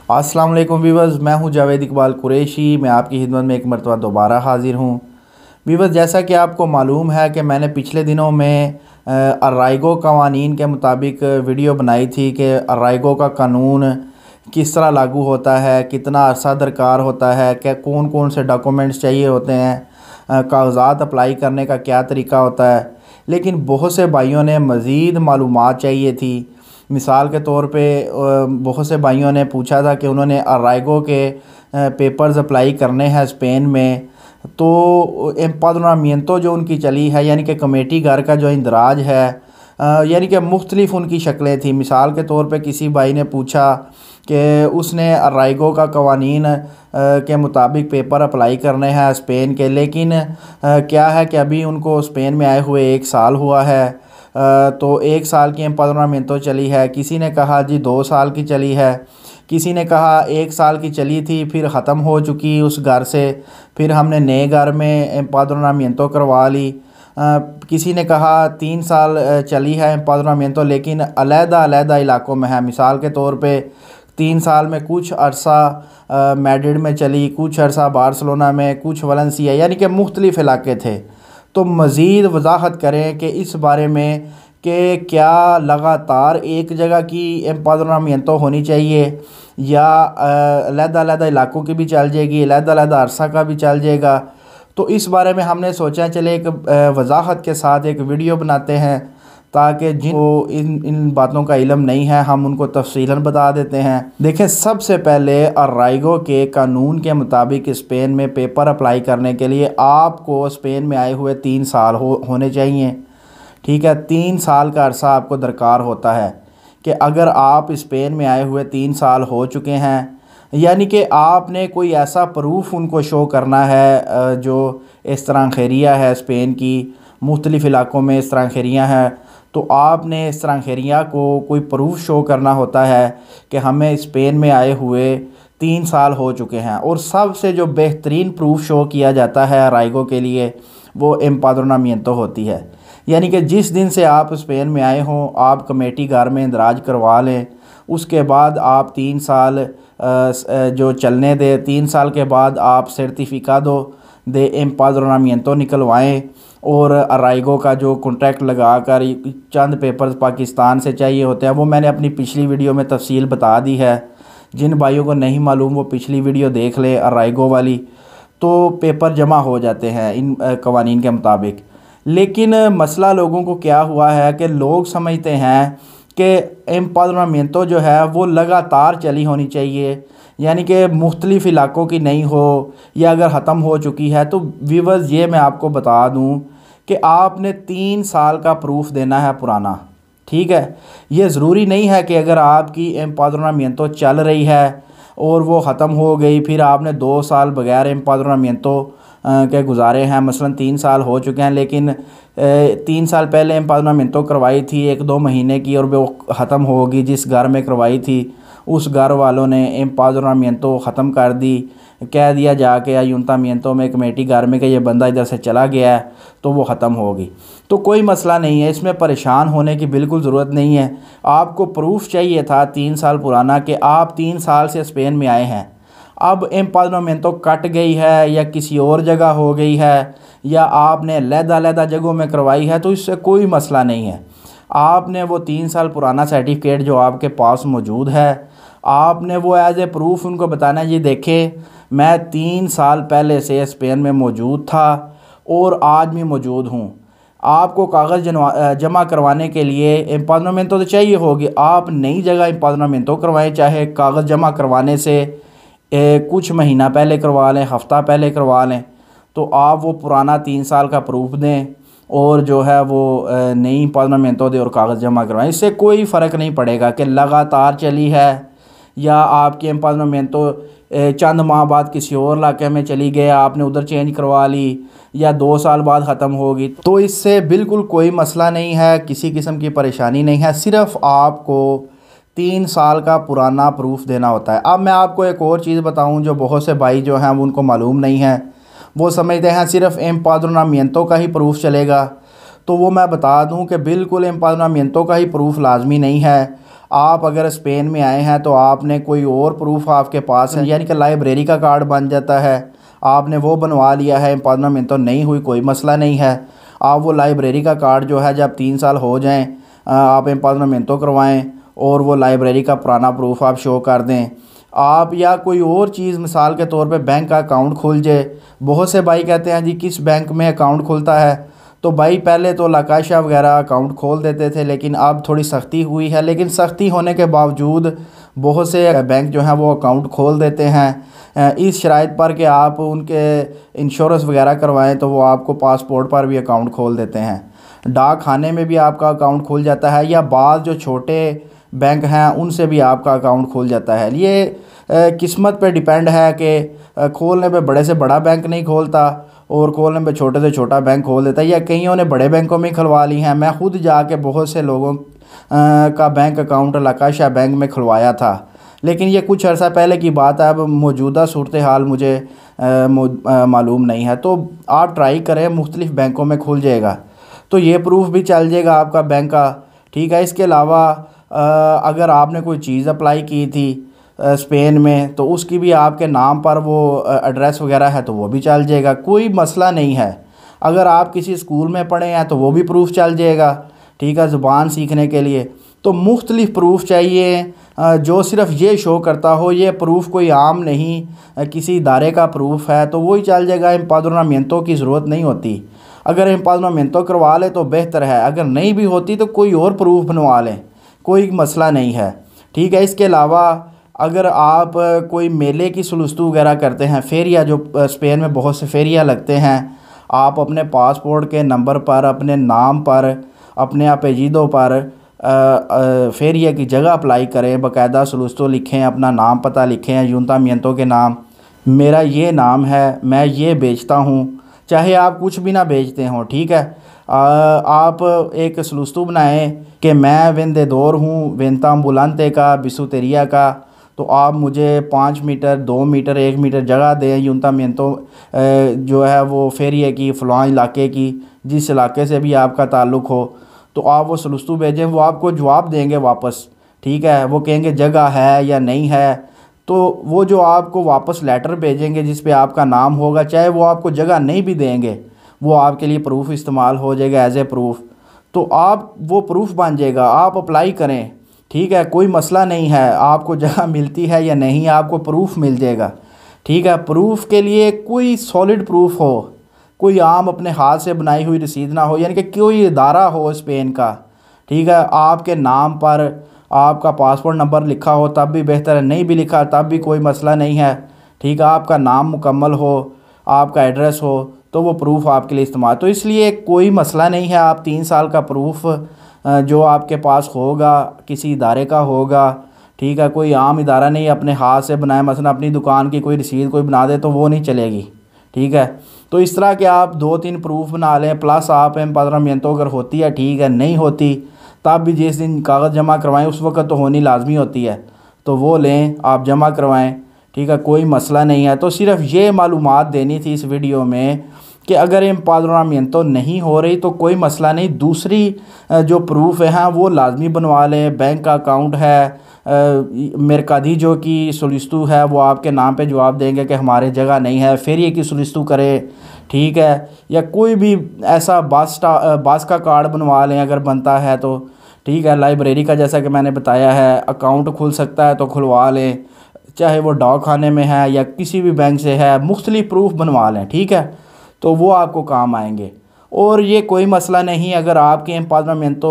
अस्सलाम वालेकुम वीवर्स, मैं हूं जावेद इकबाल कुरैशी। मैं आपकी खिदमत में एक मरतबा दोबारा हाज़िर हूं। वीवर्स, जैसा कि आपको मालूम है कि मैंने पिछले दिनों में अर्राइगो कवानीन के मुताबिक वीडियो बनाई थी कि अर्राइगो का कानून किस तरह लागू होता है, कितना अरसा दरकार होता है, क्या कौन कौन से डॉक्यूमेंट्स चाहिए होते हैं, कागज़ात अप्लाई करने का क्या तरीका होता है। लेकिन बहुत से भाइयों ने मज़ीद मालूमात चाहिए थी। मिसाल के तौर पे बहुत से भाइयों ने पूछा था कि उन्होंने अर्राइगो के पेपर्स अप्लाई करने हैं स्पेन में, तो एम्पाद्रोनामिएंतो जो उनकी चली है, यानी कि कमेटी घर का जो इंदराज है, यानी कि मुख्तलिफ़ उनकी शक्लें थी। मिसाल के तौर पे किसी भाई ने पूछा कि उसने अर्राइगो का कवानीन के मुताबिक पेपर अप्लाई करने हैं स्पेन के, लेकिन क्या है कि अभी उनको स्पेन में आए हुए 1 साल हुआ है। तो 1 साल की एम्पाद्रोनामिएंतो चली है। किसी ने कहा जी 2 साल की चली है, किसी ने कहा 1 साल की चली थी फिर ख़त्म हो चुकी उस घर से, फिर हमने नए घर में एम्पाद्रोनामिएंतो करवा ली। किसी ने कहा 3 साल चली है एम्पाद्रोनामिएंतो, लेकिन अलग-अलग इलाकों में है। मिसाल के तौर पे 3 साल में कुछ अरसा मैड्रिड में चली, कुछ अरसा बार्सिलोना में, कुछ वलेंसिया, यानी कि मुख्तलिफ़ इलाके थे। तो मज़ीद वजाहत करें कि इस बारे में कि क्या लगातार एक जगह की एम्पाद्रोनामिएंतो होनी चाहिए या अलग-अलग इलाकों की भी चल जाएगी, अलग-अलग अरसा का भी चल जाएगा। तो इस बारे में हमने सोचा चले एक वजाहत के साथ एक वीडियो बनाते हैं, ताकि जिनको इन बातों का इल्म नहीं है हम उनको तफसीलन बता देते हैं। देखें, सबसे पहले अर्राइगो के कानून के मुताबिक स्पेन में पेपर अप्लाई करने के लिए आपको स्पेन में आए हुए 3 साल होने चाहिए। ठीक है, 3 साल का अरसा आपको दरकार होता है कि अगर आप स्पेन में आए हुए 3 साल हो चुके हैं, यानी कि आपने कोई ऐसा प्रूफ उनको शो करना है। जो इस तरह खैरिया है स्पेन की, मुख्तलिफ़ इलाकों में इस तरह खैरियाँ हैं, तो आपने इस तरह खैरिया को कोई प्रूफ शो करना होता है कि हमें स्पेन में आए हुए 3 साल हो चुके हैं। और सबसे जो बेहतरीन प्रूफ शो किया जाता है अर्राइगो के लिए, वो एम्पाद्रोनामिएंतो होती है। यानी कि जिस दिन से आप स्पेन में आए हों, आप कमेटी घर में इंदराज करवा लें, उसके बाद आप 3 साल जो चलने दे, 3 साल के बाद आप सर्टिफिकादो दे एम्पाद्रोनामिएंतो निकलवाएं। और अर्राइगो का जो कॉन्ट्रैक्ट लगा कर चंद पेपर्स पाकिस्तान से चाहिए होते हैं, वो मैंने अपनी पिछली वीडियो में तफसील बता दी है। जिन भाइयों को नहीं मालूम वो पिछली वीडियो देख ले अर्राइगो वाली। तो पेपर जमा हो जाते हैं इन कवानीन के मुताबिक। लेकिन मसला लोगों को क्या हुआ है कि लोग समझते हैं कि एम्पाद्रोनामिएंतो जो है वो लगातार चली होनी चाहिए, यानी कि मुख्तलिफ़ इलाकों की नहीं हो, या अगर ख़त्म हो चुकी है। तो व्यूअर्स, ये मैं आपको बता दूं कि आपने 3 साल का प्रूफ देना है पुराना। ठीक है, ये ज़रूरी नहीं है कि अगर आपकी एम्पाद्रोनामिएंतो चल रही है और वो ख़त्म हो गई, फिर आपने 2 साल बगैर एम्पाद्रोनामिएंतो के गुजारे हैं। मसलन 3 साल हो चुके हैं, लेकिन 3 साल पहले एम्पाद्रोनामिएंतो करवाई थी 1-2 महीने की, और वो ख़त्म होगी। जिस घर में करवाई थी उस घर वालों ने एम्पाद्रोनामिएंतो ख़त्म कर दी, कह दिया जाके अयुंतामिएंतो में कमेटी घर में कि ये बंदा इधर से चला गया है, तो वो ख़त्म होगी। तो कोई मसला नहीं है, इसमें परेशान होने की बिल्कुल ज़रूरत नहीं है। आपको प्रूफ चाहिए था 3 साल पुराना कि आप 3 साल से स्पेन में आए हैं। अब एम्पाद्रोनामिएंतो कट गई है या किसी और जगह हो गई है, या आपने अलग-अलग जगहों में करवाई है, तो इससे कोई मसला नहीं है। आपने वो 3 साल पुराना सर्टिफिकेट जो आपके पास मौजूद है, आपने वो एज ए प्रूफ उनको बताना है, ये देखें मैं 3 साल पहले से स्पेन में मौजूद था और आज भी मौजूद हूँ। आपको कागज़ जमा करवाने के लिए एम्पाद्रोनामिएंतो तो चाहिए होगी। आप नई जगह एम्पाद्रोनामिएंतो करवाएं, चाहे कागज़ जमा करवाने से कुछ महीना पहले करवा लें, हफ़्ता पहले करवा लें, तो आप वो पुराना 3 साल का प्रूफ दें और जो है वो नई एम्पाद्रोनामिएंतो दें और कागज़ जमा करवाएं। इससे कोई फ़र्क नहीं पड़ेगा कि लगातार चली है या आपकी एम्पाद्रोनामिएंतो चंद माह बाद किसी और इलाके में चली गए, आपने उधर चेंज करवा ली, या 2 साल बाद ख़त्म होगी। तो इससे बिल्कुल कोई मसला नहीं है, किसी किस्म की परेशानी नहीं है। सिर्फ़ आपको 3 साल का पुराना प्रूफ देना होता है। अब मैं आपको एक और चीज़ बताऊं जो बहुत से भाई जो हैं उनको मालूम नहीं है। वो समझते हैं सिर्फ़ एम्पाद्रोनामिएंतो का ही प्रूफ चलेगा। तो वो मैं बता दूं कि बिल्कुल एम्पाद्रोनामिएंतो का ही प्रूफ लाजमी नहीं है। आप अगर स्पेन में आए हैं तो आपने कोई और प्रूफ आपके पास है, यानी कि लाइब्रेरी का कार्ड बन जाता है, आपने वो बनवा लिया है, एम्पानलमेंट तो नहीं हुई, कोई मसला नहीं है। आप वो लाइब्रेरी का कार्ड जो है जब 3 साल हो जाएं आप एम्पानलमेंट तो करवाएं और वो लाइब्रेरी का पुराना प्रूफ आप शो कर दें। आप या कोई और चीज़ मिसाल के तौर पे बैंक का अकाउंट खुल जाए। बहुत से भाई कहते हैं जी किस बैंक में अकाउंट खुलता है, तो भाई पहले तो लाकाशा वगैरह अकाउंट खोल देते थे, लेकिन अब थोड़ी सख्ती हुई है। लेकिन सख्ती होने के बावजूद बहुत से बैंक जो हैं वो अकाउंट खोल देते हैं इस शराइत पर कि आप उनके इंश्योरेंस वगैरह करवाएं तो वो आपको पासपोर्ट पर भी अकाउंट खोल देते हैं। डाक खाने में भी आपका अकाउंट खुल जाता है, या बाद जो छोटे बैंक हैं उनसे भी आपका अकाउंट खुल जाता है। ये किस्मत पे डिपेंड है कि खोलने पे बड़े से बड़ा बैंक नहीं खोलता और खोलने पे छोटे से छोटा बैंक खोल देता है, या कईयों ने बड़े बैंकों में खुलवा ली हैं। मैं खुद जाके बहुत से लोगों का बैंक अकाउंट लाकाशा बैंक में खुलवाया था, लेकिन ये कुछ अर्सा पहले की बात है, अब मौजूदा सूरत हाल मुझे मालूम नहीं है। तो आप ट्राई करें, मुख्तलिफ़ बैंकों में खुल जाएगा तो ये प्रूफ भी चल जाएगा आपका बैंक का, ठीक है। इसके अलावा अगर आपने कोई चीज़ अप्लाई की थी स्पेन में तो उसकी भी आपके नाम पर वो एड्रेस वगैरह है तो वो भी चल जाएगा, कोई मसला नहीं है। अगर आप किसी स्कूल में पढ़े हैं तो वो भी प्रूफ चल जाएगा, ठीक है, ज़ुबान सीखने के लिए। तो मुख्तलिफ़ प्रूफ चाहिए जो सिर्फ़ ये शो करता हो, ये प्रूफ कोई आम नहीं किसी इदारे का प्रूफ है तो वही चल जाएगा। एम्पादोनामिento की ज़रूरत नहीं होती। अगर एम्पादोनामिento करवा ले तो बेहतर है, अगर नहीं भी होती तो कोई और प्रूफ बनवा लें, कोई मसला नहीं है, ठीक है। इसके अलावा अगर आप कोई मेले की सलूस्तू वगैरह करते हैं, फेरिया, जो स्पेन में बहुत से फेरिया लगते हैं, आप अपने पासपोर्ट के नंबर पर, अपने नाम पर, अपने अपेजिदो पर फेरिया की जगह अप्लाई करें, बाकायदा सलूस्तू लिखें, अपना नाम पता लिखें, अयुंतामिento के नाम, मेरा ये नाम है, मैं ये बेचता हूँ, चाहे आप कुछ भी ना बेचते हों, ठीक है। आप एक सलूस्तू बनाएं कि मैं वेंदेदोर हूँ वेंता एम्बुलेंते का, बिसुतेरिया का, तो आप मुझे 5 मीटर, 2 मीटर, 1 मीटर जगह दें अयुंतामिento जो है वो फेरिया की फ़लाँ इलाके की, जिस इलाके से भी आपका ताल्लुक़ हो, तो आप वो सलूस्तू भेजें, वो आपको जवाब देंगे वापस, ठीक है। वो कहेंगे जगह है या नहीं है, तो वो जो आपको वापस लेटर भेजेंगे जिस पे आपका नाम होगा, चाहे वो आपको जगह नहीं भी देंगे, वो आपके लिए प्रूफ इस्तेमाल हो जाएगा एज ए प्रूफ। तो आप वो प्रूफ बन जाएगा, आप अप्लाई करें, ठीक है, कोई मसला नहीं है। आपको जगह मिलती है या नहीं, आपको प्रूफ मिल जाएगा, ठीक है। प्रूफ के लिए कोई सॉलिड प्रूफ हो, कोई आम अपने हाथ से बनाई हुई रसीद ना हो, यानी कि कोई इदारा हो स्पेन का, ठीक है, आपके नाम पर आपका पासपोर्ट नंबर लिखा हो तब भी बेहतर है, नहीं भी लिखा तब भी कोई मसला नहीं है, ठीक है। आपका नाम मुकम्मल हो, आपका एड्रेस हो, तो वो प्रूफ आपके लिए इस्तेमाल। तो इसलिए कोई मसला नहीं है, आप 3 साल का प्रूफ जो आपके पास होगा किसी इदारे का होगा, ठीक है, कोई आम इदारा नहीं अपने हाथ से बनाए, मसलन अपनी दुकान की कोई रसीद कोई बना दे तो वो नहीं चलेगी, ठीक है। तो इस तरह के आप 2-3 प्रूफ बना लें, प्लस आप एम्पादोनामिento अगर होती है ठीक है, नहीं होती तब भी जिस दिन कागज़ जमा करवाएं उस वक्त तो होनी लाजमी होती है, तो वो लें, आप जमा करवाएं, ठीक है, कोई मसला नहीं है। तो सिर्फ ये मालूमात देनी थी इस वीडियो में कि अगर एम्पादोनामिento नहीं हो रही तो कोई मसला नहीं, दूसरी जो प्रूफ हैं वो लाजमी बनवा लें। बैंक का अकाउंट है, मेरकादीजो की सलूस्तू है, वो आपके नाम पे जवाब देंगे कि हमारे जगह नहीं है, फेरिए की सलूस्तू करें, ठीक है, या कोई भी ऐसा बस का कार्ड बनवा लें अगर बनता है तो, ठीक है। लाइब्रेरी का जैसा कि मैंने बताया है अकाउंट खुल सकता है तो खुलवा लें, चाहे वो डाक खाने में है या किसी भी बैंक से है, मुख्तलिफ प्रूफ बनवा लें, ठीक है, तो वो आपको काम आएंगे। और ये कोई मसला नहीं अगर आपके एम्पादोनामिento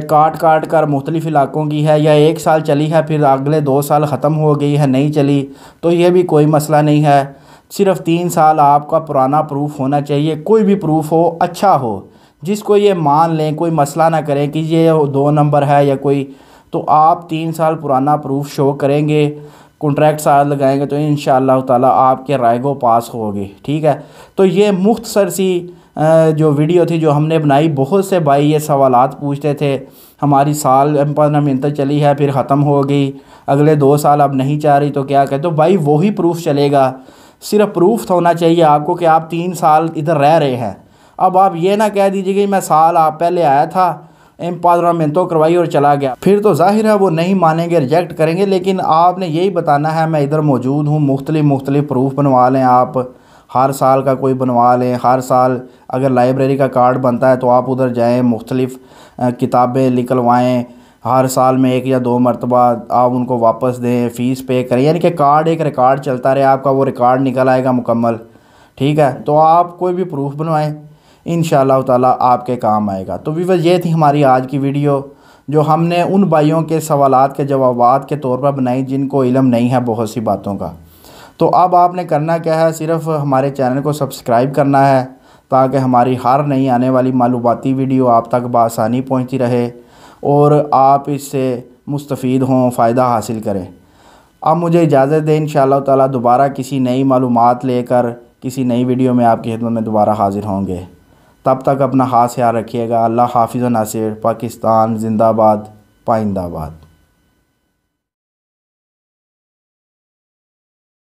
काट कर मुख्तलिफ़ इलाकों की है, या 1 साल चली है फिर अगले 2 साल ख़त्म हो गई है, नहीं चली, तो ये भी कोई मसला नहीं है। सिर्फ़ 3 साल आपका पुराना प्रूफ होना चाहिए, कोई भी प्रूफ हो, अच्छा हो, जिसको ये मान लें, कोई मसला ना करें कि ये 2 नंबर है या कोई, तो आप 3 साल पुराना प्रूफ शो करेंगे, कॉन्ट्रैक्ट साथ लगाएंगे तो इंशाअल्लाह ताला आपके रायगो पास होगी, ठीक है। तो ये मुख्तसर सी जो वीडियो थी जो हमने बनाई, बहुत से भाई ये सवालात पूछते थे, हमारी साल एम्पादोनामिento चली है फिर ख़त्म हो गई, अगले 2 साल अब नहीं चाह रही तो क्या कहें, तो भाई वही प्रूफ चलेगा। सिर्फ प्रूफ होना चाहिए आपको कि आप 3 साल इधर रह रहे हैं। अब आप ये ना कह दीजिए कि मैं साल आप पहले आया था एम्पावरमेंटो करवाई और चला गया, फिर तो जाहिर है वो नहीं मानेंगे, रिजेक्ट करेंगे। लेकिन आपने यही बताना है मैं इधर मौजूद हूँ, मुख्तलिफ प्रूफ बनवा लें आप, हर साल का कोई बनवा लें। हर साल अगर लाइब्रेरी का कार्ड बनता है तो आप उधर जाएँ, मुख्तलिफ किताबें निकलवाएँ, हर साल में 1 या 2 मरतबा आप उनको वापस दें, फ़ीस पे करें, यानी कि कार्ड एक रिकॉर्ड चलता रहे आपका, वो रिकॉर्ड निकल आएगा मुकम्मल। ठीक है, तो आप कोई भी प्रूफ बनवाएं, इंशाअल्लाह ताला आपके काम आएगा। तो व्यूअर्स, ये थी हमारी आज की वीडियो, जो हमने उन भाइयों के सवालात के जवाबात के तौर पर बनाई जिनको इल्म नहीं है बहुत सी बातों का। तो अब आपने करना क्या है, सिर्फ़ हमारे चैनल को सब्सक्राइब करना है ताकि हमारी हर नई आने वाली मालूमाती वीडियो आप तक बआसानी पहुँचती रहे और आप इससे मुस्तफ़ीद हों, फ़ायदा हासिल करें। अब मुझे इजाज़त दें, इंशाअल्लाह ताला दोबारा किसी नई मालूमात लेकर किसी नई वीडियो में आपकी खिदमत में दोबारा हाज़िर होंगे। तब तक अपना ख़ास ख्याल रखिएगा। अल्लाह हाफ़िज़ व नासिर। पाकिस्तान ज़िंदाबाद, पाइंदाबाद।